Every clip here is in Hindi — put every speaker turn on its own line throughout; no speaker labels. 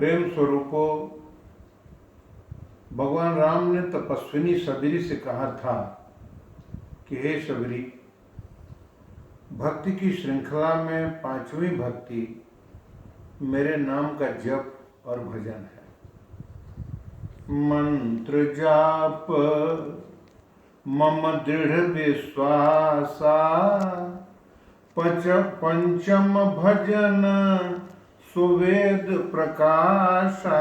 प्रेम स्वरूपो, भगवान राम ने तपस्विनी सबरी से कहा था कि हे सबरी, भक्ति की श्रृंखला में पांचवी भक्ति मेरे नाम का जप और भजन है। मंत्र जाप मम दृढ़ विश्वासा, पंचम भजन सुवेद प्रकाशा।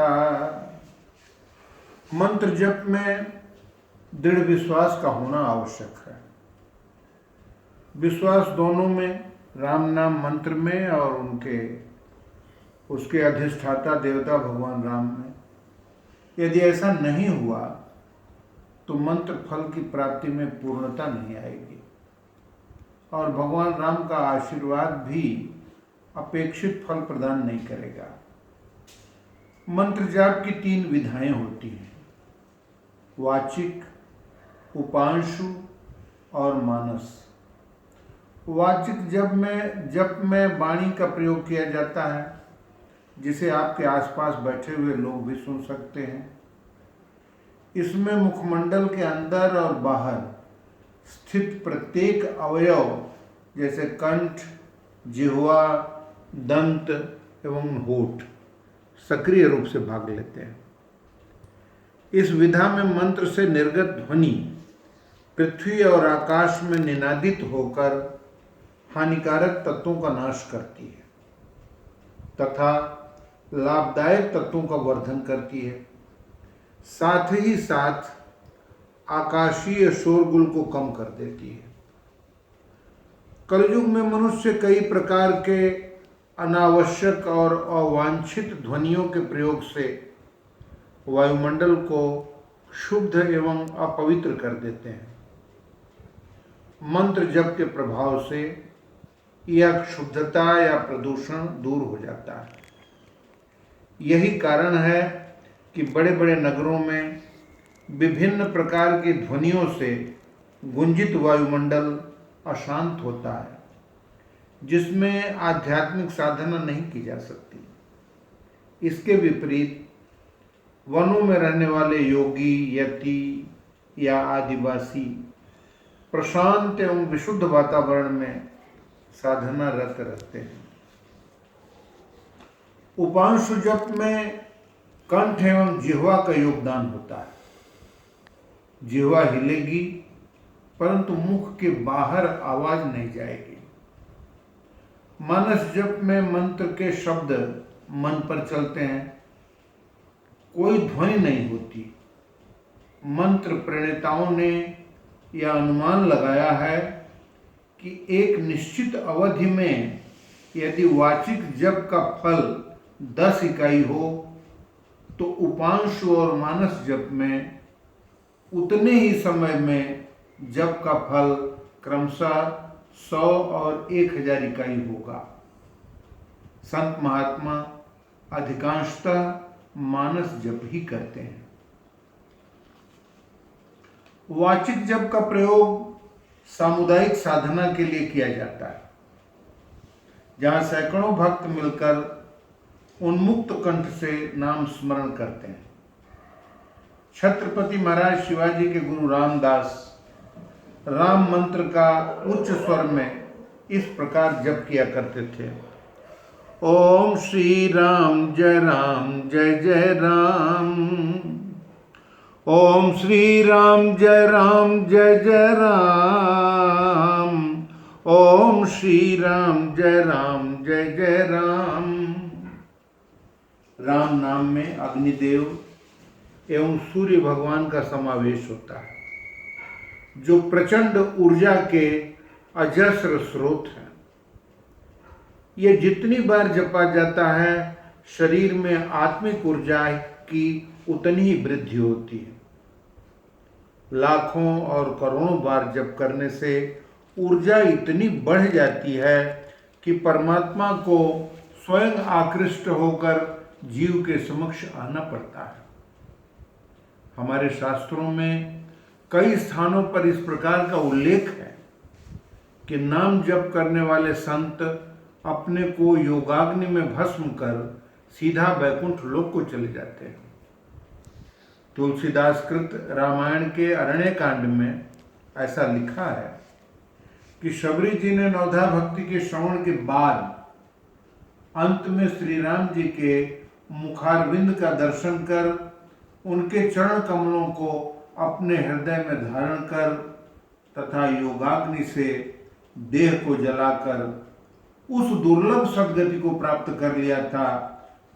मंत्र जप में दृढ़ विश्वास का होना आवश्यक है। विश्वास दोनों में, राम नाम मंत्र में और उसके अधिष्ठाता देवता भगवान राम में। यदि ऐसा नहीं हुआ तो मंत्र फल की प्राप्ति में पूर्णता नहीं आएगी और भगवान राम का आशीर्वाद भी अपेक्षित फल प्रदान नहीं करेगा। मंत्र जाप की 3 विधाएं होती हैं, वाचिक, उपांशु और मानस। वाचिक जप में वाणी का प्रयोग किया जाता है, जिसे आपके आसपास बैठे हुए लोग भी सुन सकते हैं। इसमें मुखमंडल के अंदर और बाहर स्थित प्रत्येक अवयव जैसे कंठ, जिह्वा, दंत एवं होठ सक्रिय रूप से भाग लेते हैं। इस विधा में मंत्र से निर्गत ध्वनि पृथ्वी और आकाश में निनादित होकर हानिकारक तत्वों का नाश करती है तथा लाभदायक तत्वों का वर्धन करती है। साथ ही साथ आकाशीय शोरगुल को कम कर देती है। कलयुग में मनुष्य कई प्रकार के अनावश्यक और अवांछित ध्वनियों के प्रयोग से वायुमंडल को शुद्ध एवं अपवित्र कर देते हैं। मंत्र जप के प्रभाव से यह शुद्धता या प्रदूषण दूर हो जाता है। यही कारण है कि बड़े बड़े नगरों में विभिन्न प्रकार की ध्वनियों से गुंजित वायुमंडल अशांत होता है, जिसमें आध्यात्मिक साधना नहीं की जा सकती। इसके विपरीत वनों में रहने वाले योगी, यति या आदिवासी प्रशांत एवं विशुद्ध वातावरण में साधना रत रहते हैं। उपांशु जप में कंठ एवं जिह्वा का योगदान होता है। जिह्वा हिलेगी परंतु मुख के बाहर आवाज नहीं जाएगी। मानस जप में मंत्र के शब्द मन पर चलते हैं, कोई ध्वनि नहीं होती। मंत्र प्रणेताओं ने यह अनुमान लगाया है कि एक निश्चित अवधि में यदि वाचिक जप का फल 10 इकाई हो तो उपांशु और मानस जप में उतने ही समय में जप का फल क्रमशः 100 और 1000 इकाई होगा। संत महात्मा अधिकांशतः मानस जप ही करते हैं। वाचिक जप का प्रयोग सामुदायिक साधना के लिए किया जाता है, जहां सैकड़ों भक्त मिलकर उन्मुक्त कंठ से नाम स्मरण करते हैं। छत्रपति महाराज शिवाजी के गुरु रामदास राम मंत्र का उच्च स्वर में इस प्रकार जप किया करते थे। ओम श्री राम जय जय राम। ओम श्री राम जय जय राम। ओम श्री राम जय जय राम। राम नाम में अग्निदेव एवं सूर्य भगवान का समावेश होता है, जो प्रचंड ऊर्जा के अजस्र स्रोत हैं। ये जितनी बार जपा जाता है, शरीर में आत्मिक ऊर्जा की उतनी ही वृद्धि होती है। लाखों और करोड़ों बार जप करने से ऊर्जा इतनी बढ़ जाती है कि परमात्मा को स्वयं आकृष्ट होकर जीव के समक्ष आना पड़ता है। हमारे शास्त्रों में कई स्थानों पर इस प्रकार का उल्लेख है कि नाम जप करने वाले संत अपने को योगाग्नि में भस्म कर सीधा वैकुंठ लोक को चले जाते हैं। तुलसीदास कृत रामायण के अरण्य कांड में ऐसा लिखा है कि शबरी जी ने नवधा भक्ति के श्रवण के बाद अंत में श्री राम जी के मुखारविंद का दर्शन कर उनके चरण कमलों को अपने हृदय में धारण कर तथा योगाग्नि से देह को जलाकर उस दुर्लभ सद्गति को प्राप्त कर लिया था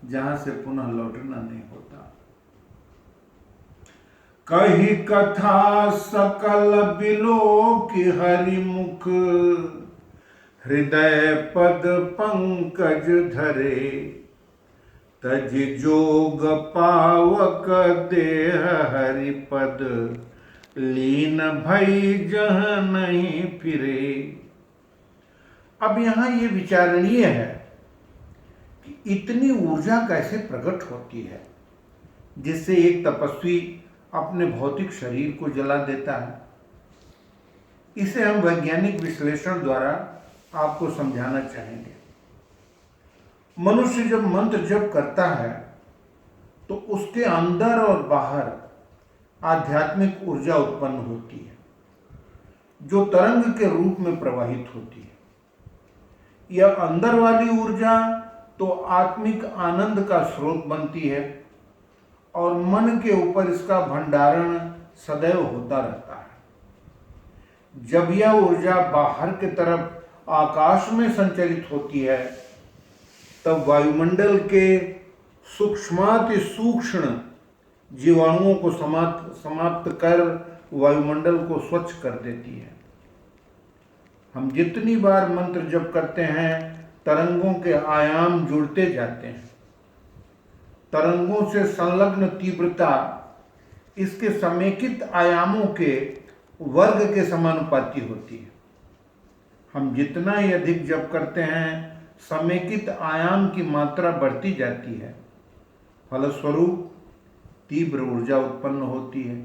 जहां से पुनः लौटना नहीं होता। कही कथा सकल बिलो की हरि मुख, हृदय पद पंकज धरे, तज जोग पावक देह हरि पद, लीन भई जह नहीं फिरे। अब यहां ये विचारणीय है कि इतनी ऊर्जा कैसे प्रकट होती है जिससे एक तपस्वी अपने भौतिक शरीर को जला देता है। इसे हम वैज्ञानिक विश्लेषण द्वारा आपको समझाना चाहेंगे। मनुष्य जब मंत्र जप करता है तो उसके अंदर और बाहर आध्यात्मिक ऊर्जा उत्पन्न होती है जो तरंग के रूप में प्रवाहित होती है। यह अंदर वाली ऊर्जा तो आत्मिक आनंद का स्रोत बनती है और मन के ऊपर इसका भंडारण सदैव होता रहता है। जब यह ऊर्जा बाहर की तरफ आकाश में संचरित होती है तब वायुमंडल के सूक्ष्माति सूक्ष्म जीवाणुओं को समाप्त कर वायुमंडल को स्वच्छ कर देती है। हम जितनी बार मंत्र जप करते हैं तरंगों के आयाम जुड़ते जाते हैं। तरंगों से संलग्न तीव्रता इसके समेकित आयामों के वर्ग के समानुपाती होती है। हम जितना ही अधिक जप करते हैं समेकित आयाम की मात्रा बढ़ती जाती है। फलस्वरूप तीव्र ऊर्जा उत्पन्न होती है।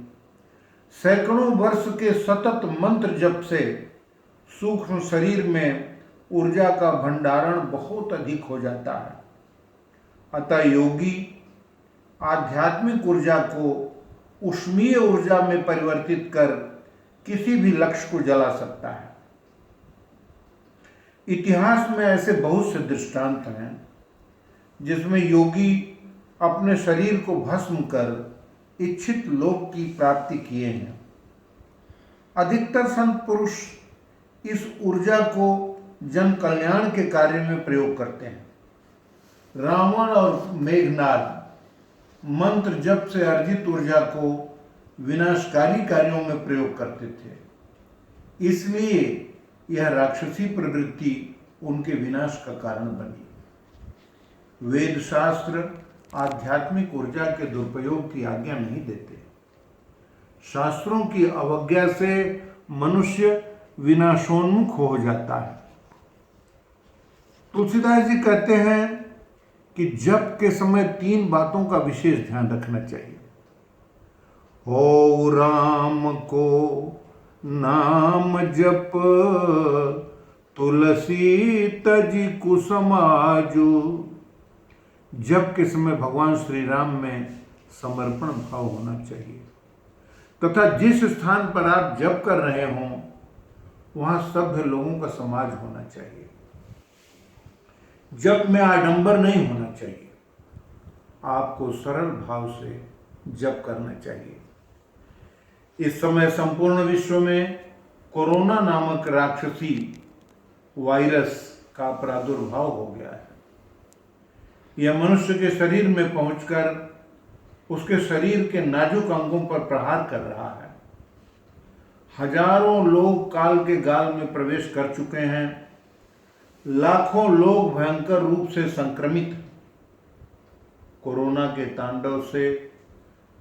सैकड़ों वर्ष के सतत मंत्र जप से सूक्ष्म शरीर में ऊर्जा का भंडारण बहुत अधिक हो जाता है। अतः योगी आध्यात्मिक ऊर्जा को ऊष्मीय ऊर्जा में परिवर्तित कर किसी भी लक्ष्य को जला सकता है। इतिहास में ऐसे बहुत से दृष्टांत हैं जिसमें योगी अपने शरीर को भस्म कर इच्छित लोक की प्राप्ति किए हैं। अधिकतर संत पुरुष इस ऊर्जा को जन कल्याण के कार्य में प्रयोग करते हैं। रावण और मेघनाद मंत्र जप से अर्जित ऊर्जा को विनाशकारी कार्यों में प्रयोग करते थे, इसलिए यह राक्षसी प्रवृत्ति उनके विनाश का कारण बनी। वेद शास्त्र आध्यात्मिक ऊर्जा के दुरुपयोग की आज्ञा नहीं देते। शास्त्रों की अवज्ञा से मनुष्य विनाशोन्मुख हो जाता है। तुलसीदास जी कहते हैं कि जप के समय 3 बातों का विशेष ध्यान रखना चाहिए। हो राम को नाम जप, तुलसी तज कुसुमाजू। जप के समय भगवान श्री राम में समर्पण भाव होना चाहिए तथा जिस स्थान पर आप जप कर रहे हों वहां सभ्य लोगों का समाज होना चाहिए। जप में आडंबर नहीं होना चाहिए। आपको सरल भाव से जप करना चाहिए। इस समय संपूर्ण विश्व में कोरोना नामक राक्षसी वायरस का प्रादुर्भाव हो गया है। यह मनुष्य के शरीर में पहुंचकर उसके शरीर के नाजुक अंगों पर प्रहार कर रहा है। हजारों लोग काल के गाल में प्रवेश कर चुके हैं। लाखों लोग भयंकर रूप से संक्रमित। कोरोना के तांडव से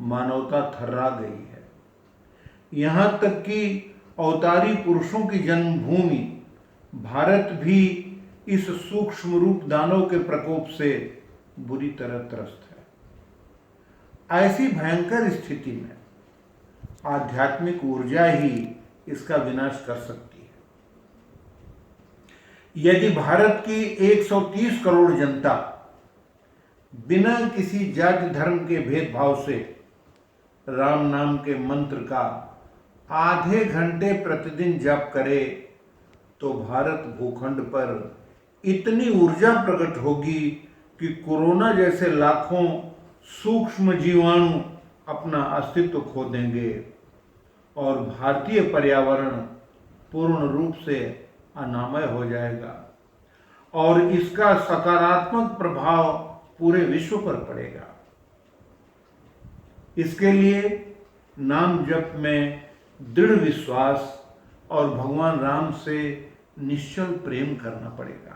मानवता थर्रा गई है। यहां तक कि अवतारी पुरुषों की जन्मभूमि भारत भी इस सूक्ष्म रूप दानव के प्रकोप से बुरी तरह त्रस्त है। ऐसी भयंकर स्थिति में आध्यात्मिक ऊर्जा ही इसका विनाश कर सकती है। यदि भारत की 130 करोड़ जनता बिना किसी जाति धर्म के भेदभाव से राम नाम के मंत्र का आधे घंटे प्रतिदिन जप करे तो भारत भूखंड पर इतनी ऊर्जा प्रकट होगी कि कोरोना जैसे लाखों सूक्ष्म जीवाणु अपना अस्तित्व खो देंगे और भारतीय पर्यावरण पूर्ण रूप से अनामय हो जाएगा और इसका सकारात्मक प्रभाव पूरे विश्व पर पड़ेगा। इसके लिए नाम जप में दृढ़ विश्वास और भगवान राम से निश्चल प्रेम करना पड़ेगा।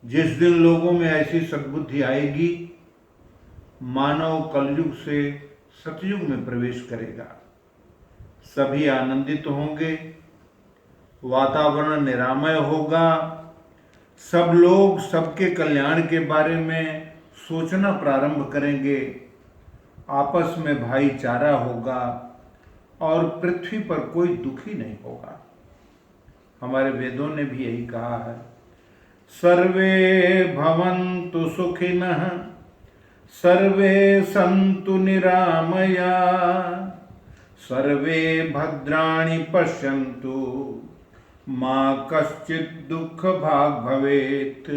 जिस दिन लोगों में ऐसी सद्बुद्धि आएगी, मानव कलयुग से सतयुग में प्रवेश करेगा। सभी आनंदित होंगे, वातावरण निरामय होगा, सब लोग सबके कल्याण के बारे में सोचना प्रारंभ करेंगे, आपस में भाईचारा होगा और पृथ्वी पर कोई दुखी नहीं होगा। हमारे वेदों ने भी यही कहा है, सर्वे भवन्तु सुखिनः सर्वे सन्तु निरामया सर्वे भद्राणि पश्यन्तु मा कश्चित् दुःख भाग् भवेत्।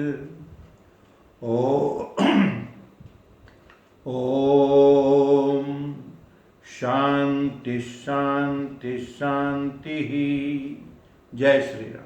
ओम शांति शांति शांति। जय श्री राम।